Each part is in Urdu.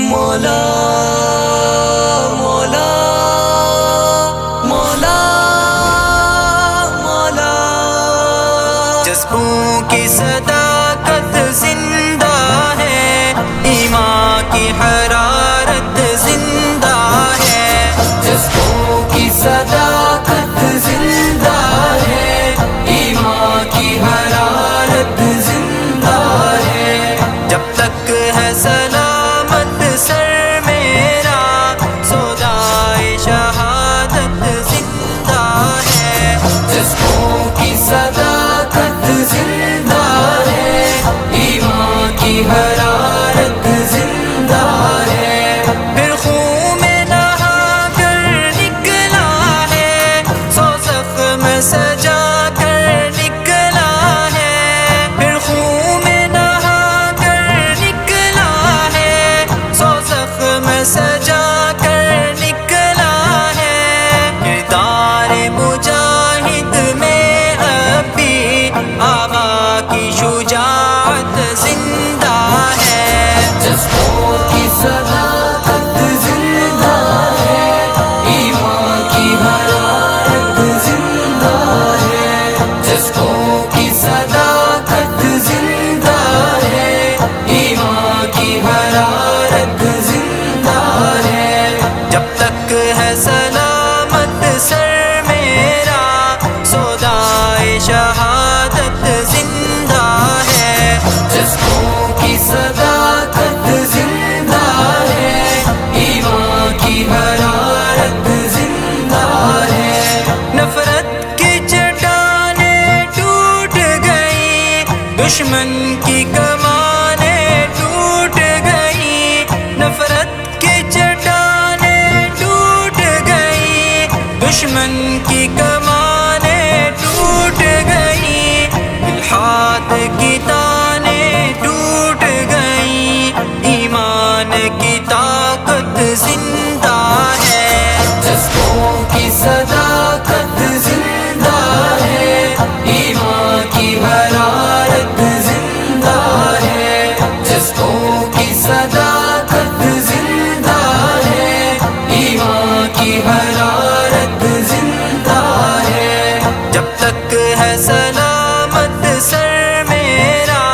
مولا مولا مولا مولا، جذبوں کی صداقت زندہ ہے، ایمان کی حرارت زندہ ہے، جذبوں کی صداقت زندہ ہے، ایمان کی حرارت زندہ ہے، جب تک ہے سلامت سر میرا سودائے شہادت زندہ ہے، جذبوں کی صداقت زندہ ہے، ایمان کی حرارت زندہ ہے، پھر خون میں نہا کر نکلا ہے، سو زخم سجا کر نکلا ہے، پھر خون میں نہا کر نکلا ہے، سو زخم سجا کر نکلا ہے، کردار مجاہد میں اب بھی آقا کی شجاعت زندہ ہے، جذبوں کی صداقت زندہ ہے، ایمان کی حرارت زندہ ہے، جذبوں کی صداقت زندہ ہے، ایمان کی حرارت زندہ ہے، جب تک ہے سلامت سر میرا سودائے شہادت زندہ ہے، جذبوں کی صداقت زندہ ہے، ایمان کی حرارت زندہ ہے، نفرت کی چٹانیں ٹوٹ گئی، دشمن کی کمانیں ٹوٹ گئی، نفرت کی چٹانیں ٹوٹ گئی، دشمن کی کمانیں ٹوٹ گئی، الحاد کی تانیں ٹوٹ گئی، ایمان کی طاقت زندہ ہے، جذبوں کی صداقت زندہ ہے، ایمان کی حرارت زندہ ہے، جذبوں کی صداقت زندہ ہے، ایمان کی حرارت زندہ ہے، جب تک ہے سلامت سر میرا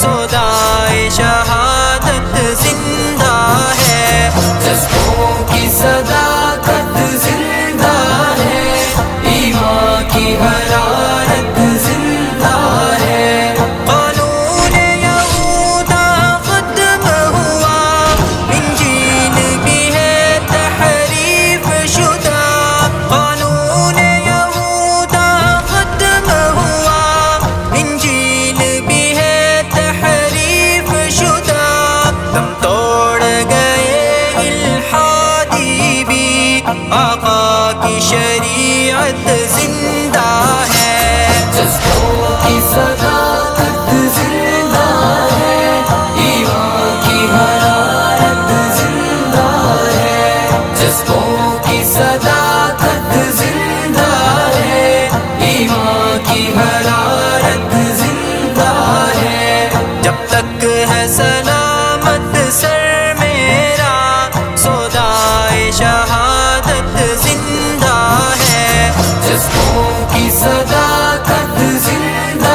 سودائے شہادت زندہ ہے، جذبوں کی صداقت زندہ ہے، ایمان کی حرارت زندہ ہے، قانون یہودا ختم ہوا، انجیل بھی ہے تحریف شدہ، قانون یہودا ختم ہوا، انجیل بھی ہے تحریف شدہ، دم توڑ گئے الحادی بھی، آقا کی شریعت زندہ ہے، جذبوں کی صداقت زندہ ہے، ایمان کی حرارت زندہ ہے، جذبوں کی صداقت زندہ ہے، ایمان کی حرارت زندہ ہے، جب تک ہے سلامت سر میرا سودائے شہادت زندہ ہے، جذبوں کی صداقت زندہ